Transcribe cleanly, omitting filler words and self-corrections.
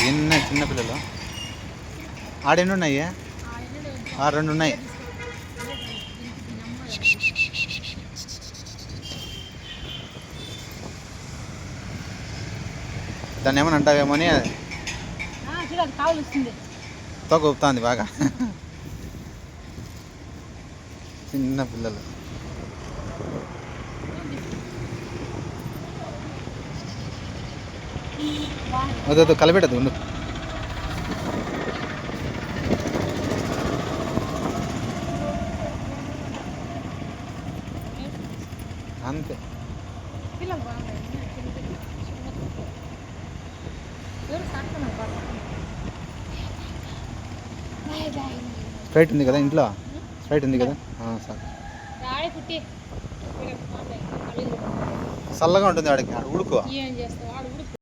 ఎన్ని చిన్నపిల్లలు ఆడెన్ని ఉన్నాయి? 2 ఉన్నాయి. దాన్ని ఏమని అంటావేమో అని తోక ఊపుతుంది బాగా. చిన్న పిల్లలు వద్దు కలిపెట్టదు ఉండు. అంతే స్ప్రైట్ ఉంది కదా ఇంట్లో, స్ప్రైట్ ఉంది కదా సార్. చల్లగా ఉంటుంది వాడికి, ఉడుకో.